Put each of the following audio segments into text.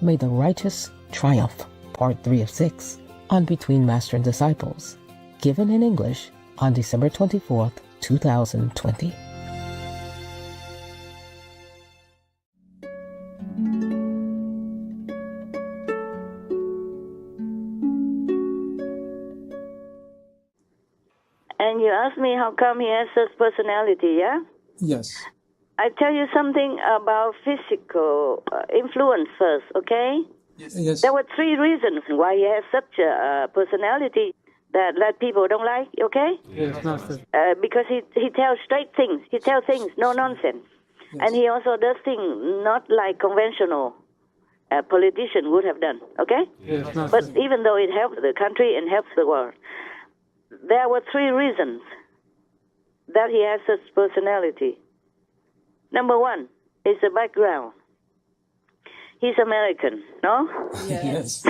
May the Righteous Triumph, Part 3 of 6, on Between Master and Disciples, given in English on December 24th, 2020. And you asked me how come he has such personality, yeah? Yes. I tell you something about physical influence first, okay? Yes. There were 3 reasons why he has such a personality that people don't like, okay? Yes, Master. Because he tells straight things. He tells things, no nonsense. Yes. And he also does things not like conventional politician would have done, okay? Yes, Master. But even though it helps the country and helps the world, there were 3 reasons that he has such personality. Number 1 is the background. He's American, no? Yes.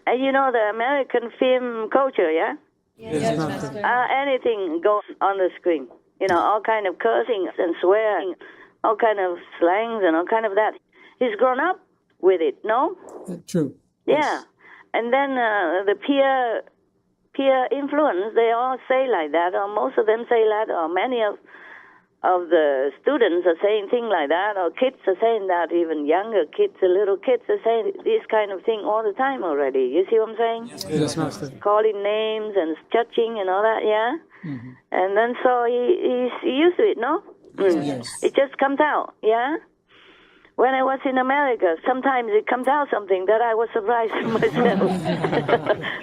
And you know the American film culture, yeah? Yes, Master. Anything goes on the screen. You know, all kind of cursing and swearing, all kind of slangs and all kind of that. He's grown up with it, no? True. Yeah. Yes. And then the peer influence, they all say like that, or most of them say that, or many of the students are saying things like that, or kids are saying that, even younger kids, the little kids are saying this kind of thing all the time already. You see what I'm saying? Yes, Master. Calling names and judging and all that, yeah? Mm-hmm. And then so he's used to it, no? Yes. It just comes out, yeah? When I was in America, sometimes it comes out something that I was surprised myself.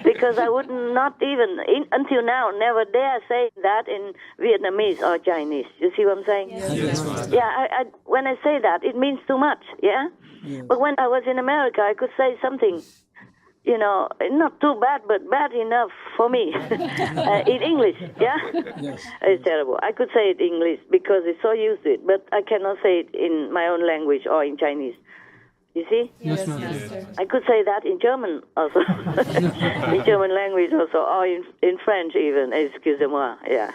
Because I would not even, until now, never dare say that in Vietnamese or Chinese. You see what I'm saying? Yes, Master. Yeah, when I say that, it means too much, yeah? Yes. But when I was in America, I could say something, you know, not too bad, but bad enough for me. In English, yeah? Yes. It's terrible. I could say it in English because it's so used to it, but I cannot say it in my own language or in Chinese. You see? Yes, Master. I could say that in German also. In German language also, or in French even, excusez-moi, yeah.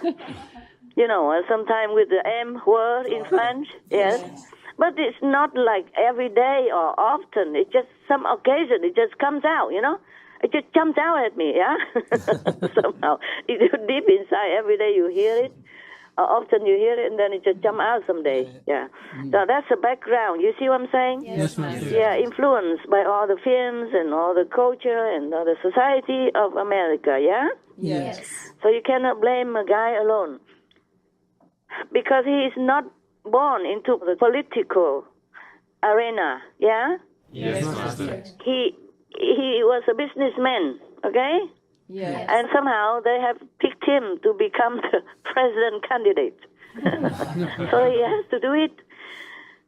You know, sometimes with the M word in French, yes. But it's not like every day or often. It's just some occasion. It just comes out, you know. It just jumps out at me, yeah? Somehow. It's deep inside. Every day you hear it. Or often you hear it, and then it just jumps out someday, yeah. So that's the background. You see what I'm saying? Yes, Master. Yeah, influenced by all the films and all the culture and all the society of America, yeah? Yes. So you cannot blame a guy alone. Because he is not born into the political arena, yeah? Yes, Master. He was a businessman, okay? Yes. And somehow they have picked him to become the president candidate. So he has to do it.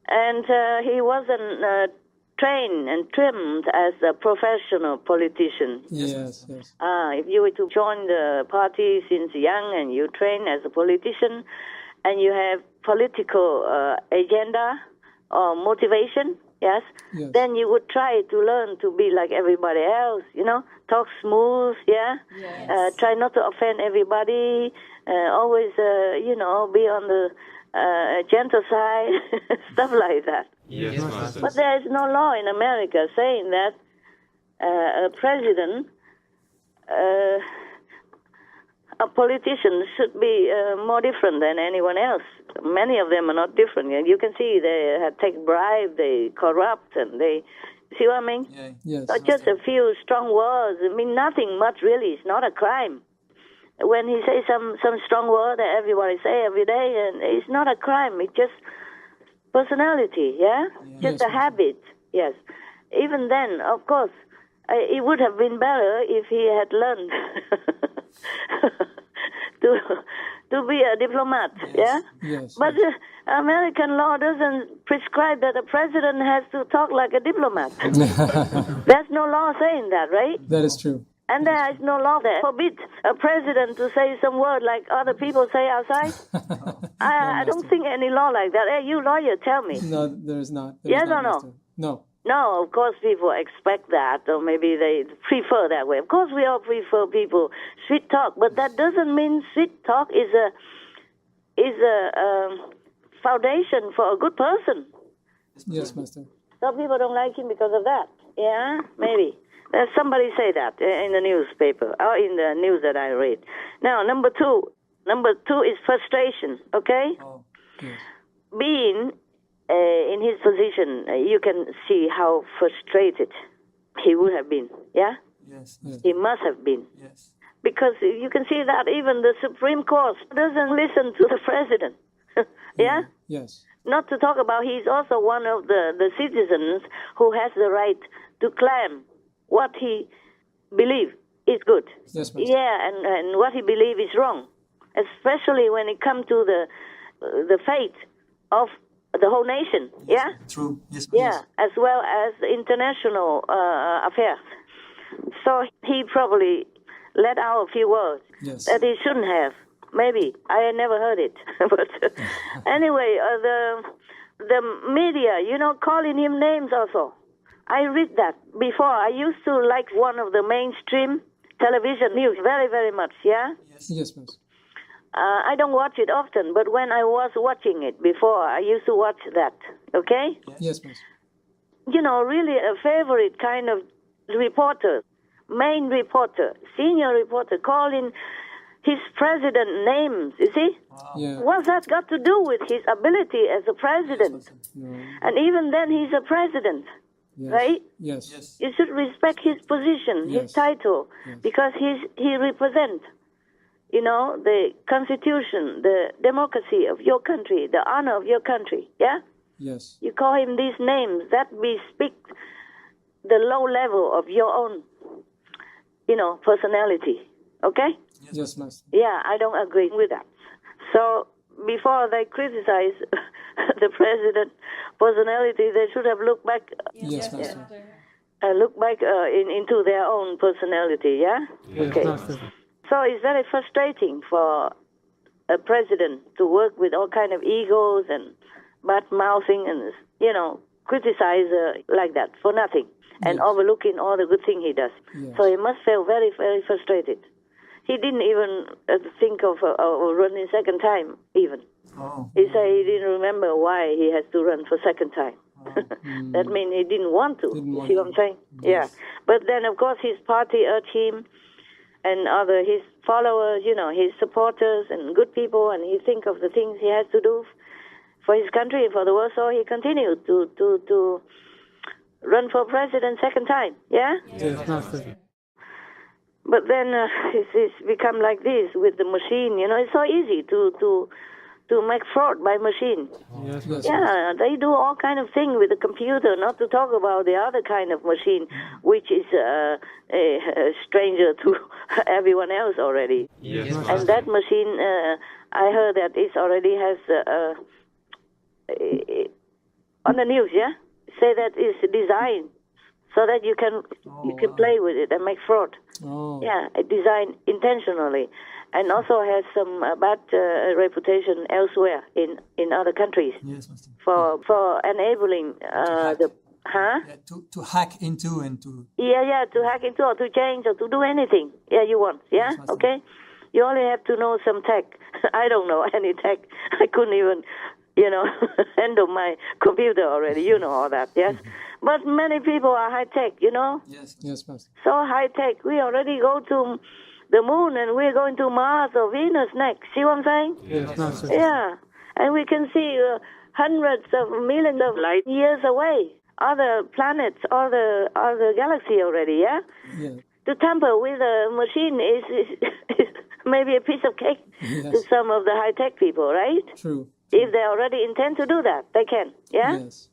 And he wasn't trained and trimmed as a professional politician. Yes, yes. If you were to join the party since young and you train as a politician and you have political agenda or motivation, yes, then you would try to learn to be like everybody else, you know, talk smooth, yeah, try not to offend everybody, always, you know, be on the gentle side, stuff like that. Yes, Master. But there is no law in America saying that a president, a politician should be more different than anyone else. Many of them are not different. You can see they take bribe, they corrupt, and they... See what I mean? Yeah. Yes. So just a few strong words. I mean, nothing much really. It's not a crime. When he says some strong word that everybody say every day, and it's not a crime. It's just personality, yeah? Just a habit, yes. Even then, of course, it would have been better if he had learned to be a diplomat, yeah? Yes. But American law doesn't prescribe that a president has to talk like a diplomat. There's no law saying that, right? That is true. And there is no law that forbids a president to say some word like other people say outside. I don't think any law like that. Hey, you lawyer, tell me. No, there is not. Yes or no? No. No, of course people expect that, or maybe they prefer that way. Of course we all prefer people sweet talk, but that doesn't mean sweet talk is a foundation for a good person. Yes, Master. Some people don't like him because of that. Yeah, maybe. Somebody say that in the newspaper or in the news that I read. Now, number two is frustration. Okay, Yes. being in his position, you can see how frustrated he would have been. Yeah, Yes. he must have been. Yes. Because you can see that even the Supreme Court doesn't listen to the president. Yeah? Yes. Not to talk about he's also one of the citizens who has the right to claim what he believes is good. Yes, Master. Yeah, and what he believes is wrong. Especially when it comes to the fate of the whole nation. Yeah? True. Yes. Yeah, as well as international affairs. So he probably let out a few words Yes. that he shouldn't have. Maybe. I had never heard it. But anyway, the media, calling him names also. I read that before. I used to like one of the mainstream television news very, very much, yeah? Yes, Master. I don't watch it often, but when I was watching it before, I used to watch that, okay? Yes, Master. Really a favorite kind of reporter, main reporter, senior reporter, calling his president names, you see? Yeah. What's that got to do with his ability as a president? No. And even then, he's a president, Yes. right? Yes. Yes. You should respect his position, his Yes. title, Yes. because he represents, the constitution, the democracy of your country, the honor of your country, yeah? Yes. You call him these names, that bespeak the low level of your own, personality, okay? Yes, Master. Yeah, I don't agree with that. So before they criticize the president's personality, they should have looked back, Yes, Master. into their own personality. Yeah. Okay. So it's very frustrating for a president to work with all kind of egos and bad mouthing and criticize like that for nothing and Yes. overlooking all the good thing he does. Yes. So he must feel very, very frustrated. He didn't even think of running second time, even. Oh. He said he didn't remember why he has to run for second time. That means he didn't want to. Didn't You want see what to. I'm saying? Yeah. But then, of course, his party urged him and his followers, his supporters and good people, and he think of the things he has to do for his country and for the world, so he continued to run for president second time. Yeah? Yes, Master. But then it's become like this with the machine. It's so easy to make fraud by machine. Yes, Master. Yeah, they do all kind of thing with the computer. Not to talk about the other kind of machine, which is a stranger to everyone else already. Yes, And that machine, I heard that it already has on the news. Yeah, say that it's designed so that you can play with it and make fraud. Oh. Yeah, designed intentionally, and also has some bad reputation elsewhere in other countries Yes, Master. for enabling the Yeah, to hack into and to. Yeah, to hack into or to change or to do anything. Yeah, you want. Yeah, Yes, Master. okay. You only have to know some tech. I don't know any tech. I couldn't even, handle my computer already. You know all that. Yes, but many people are high tech. Yes. Yes, Master. So high tech. We already go to the moon and we're going to Mars or Venus next. See what I'm saying? Yes, Master. Yeah, and we can see hundreds of millions of light years away, other planets, other galaxy already. Yeah. Yeah. To tamper with a machine is maybe a piece of cake to Yes. some of the high tech people, right? True. If they already intend to do that, they can. Yeah. Yes.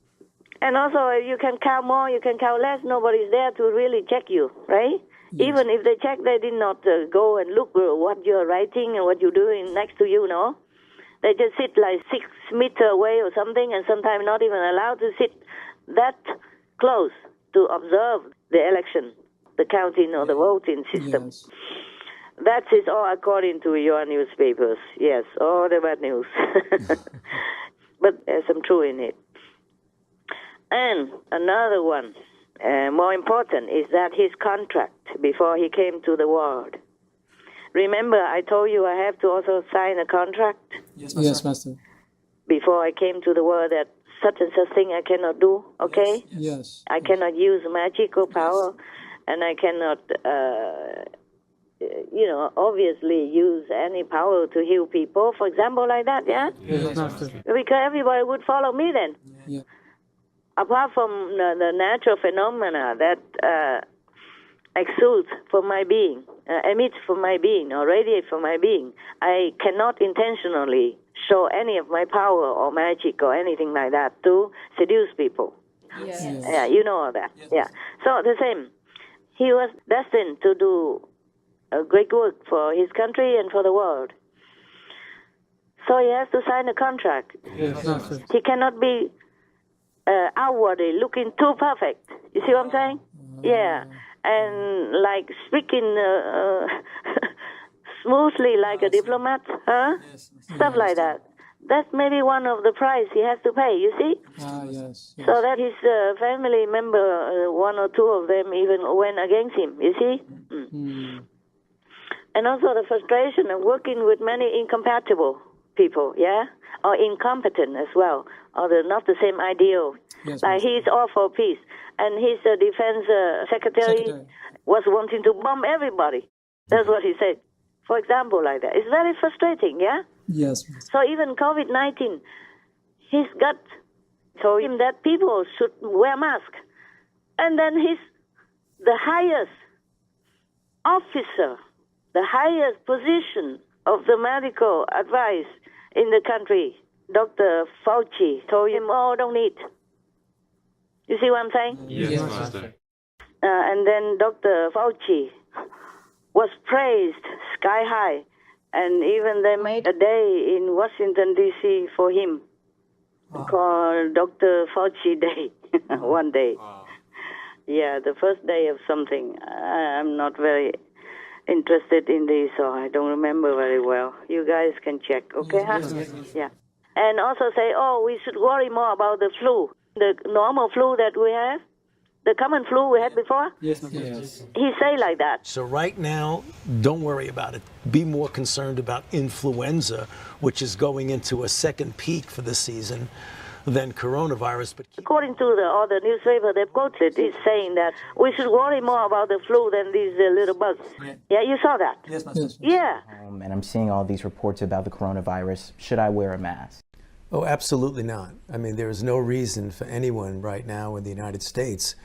And also, you can count more, you can count less. Nobody's there to really check you, right? Yes. Even if they check, they did not go and look what you're writing and what you're doing next to you, no? They just sit like 6 meters away or something, and sometimes not even allowed to sit that close to observe the election, the counting or the voting system. Yes. That is all according to your newspapers. Yes, all the bad news. But there's some truth in it. And another one, more important, is that his contract before he came to the world. Remember, I told you I have to also sign a contract Yes, Master. Yes, Master. before I came to the world that such and such thing I cannot do, okay? Yes. I cannot use magical power, and I cannot, obviously use any power to heal people, for example, like that, yeah? Yes, Master. Because everybody would follow me then. Yeah. Apart from the natural phenomena that exude from my being, emit from my being, or radiate from my being, I cannot intentionally show any of my power or magic or anything like that to seduce people. Yes. Yeah, you know all that. Yeah. So the same. He was destined to do a great work for his country and for the world. So he has to sign a contract. Yes, Master. He cannot be outwardly looking too perfect. You see what I'm saying? Yeah. And like speaking smoothly like a diplomat, huh? Stuff like that. That's maybe one of the price he has to pay, you see? Yes. So that his family member, one or two of them even went against him, you see? And also the frustration of working with many incompatible people, yeah? Or incompetent as well, or not the same ideal. Yes, like he's all for peace. And his defense secretary was wanting to bomb everybody. That's what he said. For example, like that. It's very frustrating, yeah? Yes. So even COVID-19, his gut told him that people should wear masks. And then the highest officer, the highest position of the medical advice in the country, Dr. Fauci, told him, oh, don't need. You see what I'm saying? Yes, Master. And then Dr. Fauci was praised sky high. And even they made a day in Washington, D.C. for him, called Dr. Fauci Day, one day. Yeah, the first day of something. I'm not very interested in this, so I don't remember very well. You guys can check, okay? Yeah. And also say, oh, we should worry more about the flu, the normal flu that we have, the common flu we had before. Yes. Yes. He say like that. So right now, don't worry about it. Be more concerned about influenza, which is going into a second peak for the season, than coronavirus. But according to all the newspaper they quoted, is saying that we should worry more about the flu than these little bugs. Yeah, you saw that? Yes, Master. Yeah. And I'm seeing all these reports about the coronavirus. Should I wear a mask? Oh, absolutely not. I mean, there is no reason for anyone right now in the United States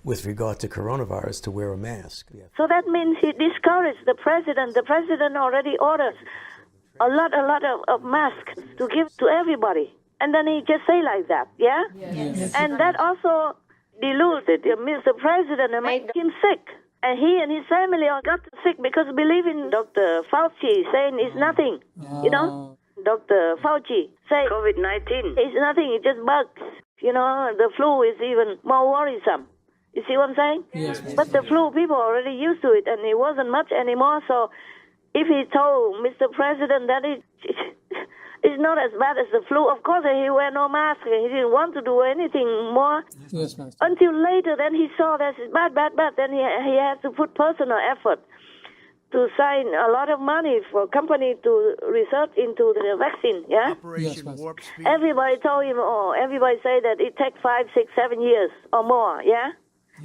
with regard to coronavirus to wear a mask. Yeah. So that means he discouraged the president. The president already orders a lot of masks to give to everybody. And then he just say like that, yeah? Yes. And that also deluded Mr. President and made him sick. And he and his family all got sick because believing Dr. Fauci saying it's nothing, you know? Dr. Fauci say COVID-19 is nothing, it's just bugs. You know, the flu is even more worrisome. You see what I'm saying? Yes. But the flu, people are already used to it, and it wasn't much anymore. So if he told Mr. President that it's not as bad as the flu, of course he wear no mask, and he didn't want to do anything more. Yes, Master. Until later, then he saw that it's bad. Then he had to put personal effort to sign a lot of money for a company to research into the vaccine, yeah? Yes, Master. Everybody told him, everybody say that it takes 5, 6, 7 years or more, yeah?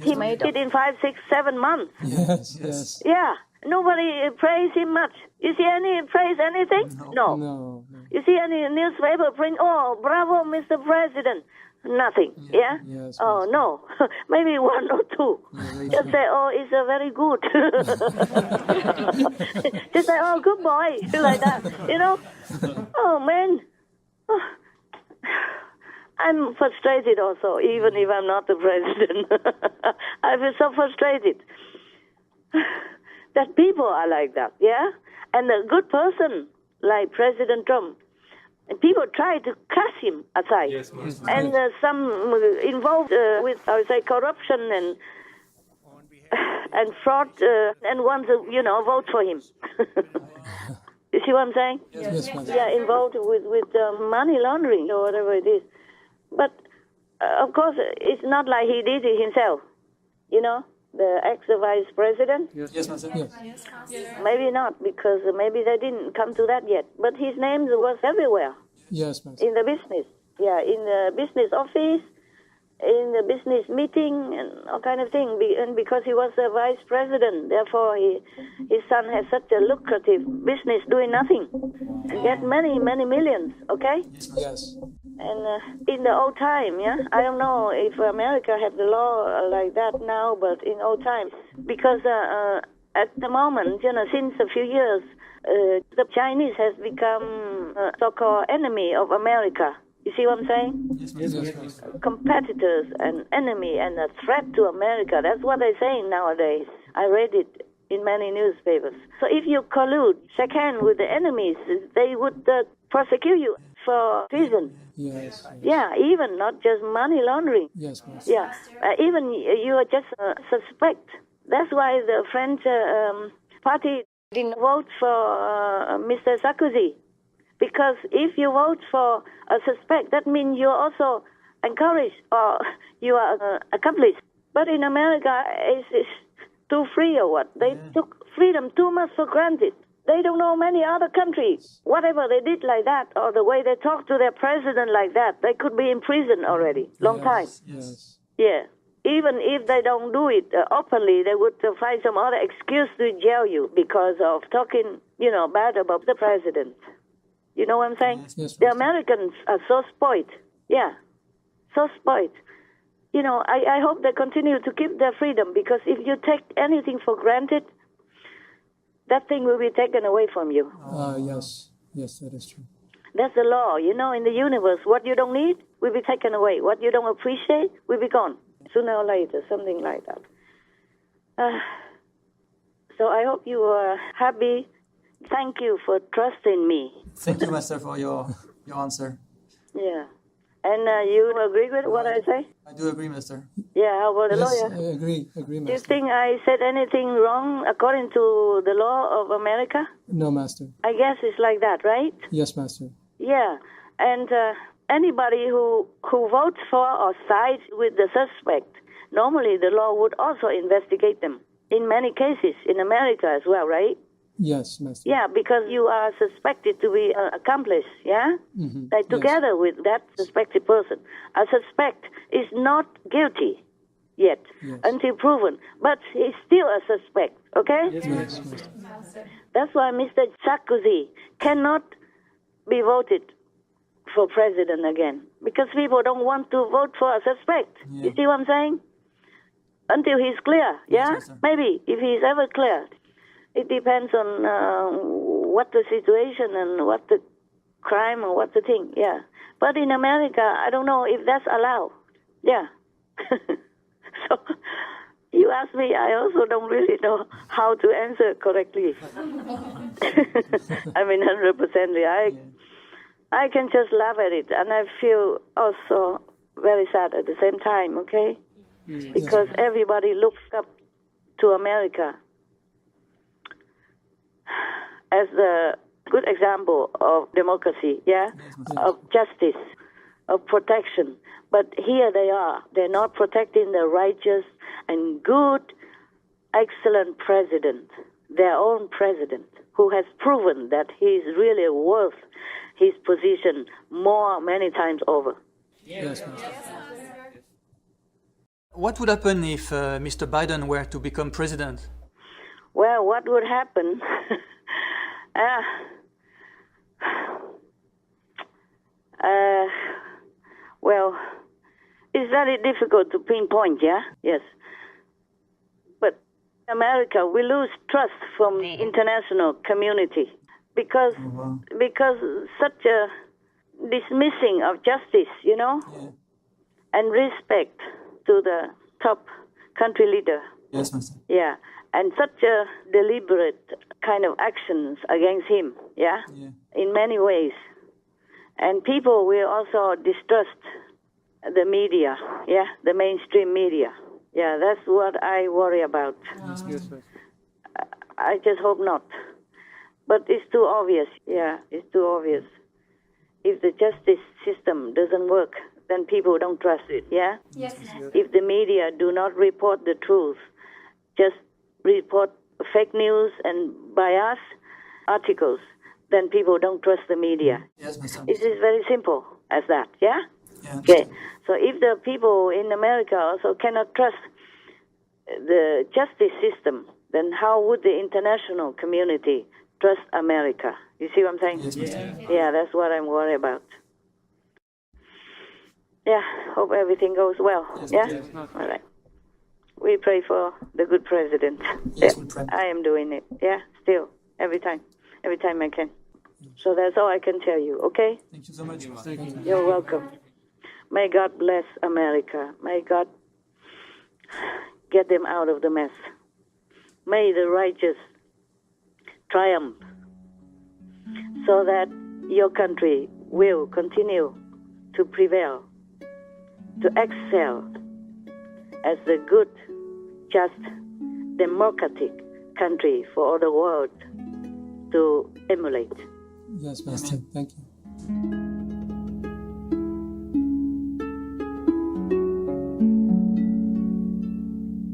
He made it in 5, 6, 7 months. Yes. Yeah. Nobody praised him much. You see any praise anything? No. You see any newspaper print, oh, bravo, Mr. President? Nothing, yeah? Yes, oh, no. Maybe one or two. Just say, oh, it's a very good. Just say, oh, good boy, like that, you know? Oh, man. I'm frustrated also, even if I'm not the president. I feel so frustrated that people are like that, yeah? And a good person like President Trump, and people try to cast him aside. Yes, and some involved with, I would say, corruption and fraud, and want to, vote for him. You see what I'm saying? Yes, Master. Yeah, involved with money laundering or whatever it is. But, of course, it's not like he did it himself, the ex-vice president. Yes, Master. Yes. Maybe not, because maybe they didn't come to that yet. But his name was everywhere Yes, Master. in the business. Yeah, in the business office, in the business meeting, and all kind of thing. And because he was the vice president, therefore his son has such a lucrative business doing nothing and get many, many millions, okay? Yes. And in the old time, yeah, I don't know if America had the law like that now, but in old times, because at the moment, since a few years, the Chinese has become a so-called enemy of America. You see what I'm saying? Yes. Competitors and enemy and a threat to America. That's what they're saying nowadays. I read it in many newspapers. So if you collude, shake hands with the enemies, they would prosecute you for treason. Yes. Yeah, even not just money laundering. Yes, Master. Yeah, even you are just suspect. That's why the French party didn't vote for Mr. Sarkozy. Because if you vote for a suspect, that means you're also encouraged or you are accomplice. But in America, it's too free or what? They took freedom too much for granted. They don't know many other countries. Whatever they did like that or the way they talk to their president like that, they could be in prison already. Long time. Yes. Yeah. Even if they don't do it openly, they would find some other excuse to jail you because of talking, bad about the president. You know what I'm saying? Yes, the Americans are so spoiled. Yeah, so spoiled. I hope they continue to keep their freedom because if you take anything for granted, that thing will be taken away from you. Yes, that is true. That's the law. In the universe, what you don't need will be taken away. What you don't appreciate will be gone. Sooner or later, something like that. So I hope you are happy. Thank you for trusting me. Thank you, Master, for your answer. Yeah. And you agree with what I say? I do agree, Master. Yeah, how about the Yes, lawyer? I agree, Master. Do you think I said anything wrong according to the law of America? No, Master. I guess it's like that, right? Yes, Master. Yeah. And anybody who votes for or sides with the suspect, normally the law would also investigate them. In many cases, in America as well, right? Yes, Master. Yeah, because you are suspected to be an accomplice, yeah? Mm-hmm. Like together with that suspected person. A suspect is not guilty yet until proven, but he's still a suspect, okay? Yes, Master. That's why Mr. Sarkozy cannot be voted for president again, because people don't want to vote for a suspect. Yeah. You see what I'm saying? Until he's clear, yeah? Yes, Maybe, if he's ever clear. It depends on what the situation and what the crime or what the thing, yeah. But in America, I don't know if that's allowed. Yeah. So you ask me, I also don't really know how to answer correctly. 100%. I can just laugh at it, and I feel also very sad at the same time, okay? Because everybody looks up to America as the good example of democracy, yeah, of justice, of protection. But here they are. They're not protecting the righteous and good, excellent president, their own president, who has proven that he's really worth his position many times over. Yes, Master. What would happen if Mr. Biden were to become president? Well, what would happen? Well, it's very difficult to pinpoint, yeah? Yes. But America, we lose trust from the international community because such a dismissing of justice, and respect to the top country leader. Yes, Master. Yeah. And such a deliberate kind of actions against him, yeah, in many ways. And people will also distrust the media, yeah, the mainstream media. Yeah, that's what I worry about. I just hope not. But it's too obvious, it's too obvious. If the justice system doesn't work, then people don't trust it, yeah? Yes. If the media do not report the truth, just report fake news and biased articles, then people don't trust the media. Yes, Master. It is very simple. as that, yeah? Yeah. Okay, so if the people in America also cannot trust the justice system, then how would the international community trust America? You see what I'm saying? Yes, Master. Yeah, that's what I'm worried about. Yeah, hope everything goes well. Yeah? All right. We pray for the good president. Yes, Yeah, we pray. I am doing it. Yeah, still, every time I can. So that's all I can tell you, okay? Thank you so much. Thank you. You're welcome. May God bless America. May God get them out of the mess. May the righteous triumph so that your country will continue to prevail, to excel as the good, just, democratic country for all the world to emulate. Yes, Master. Thank you.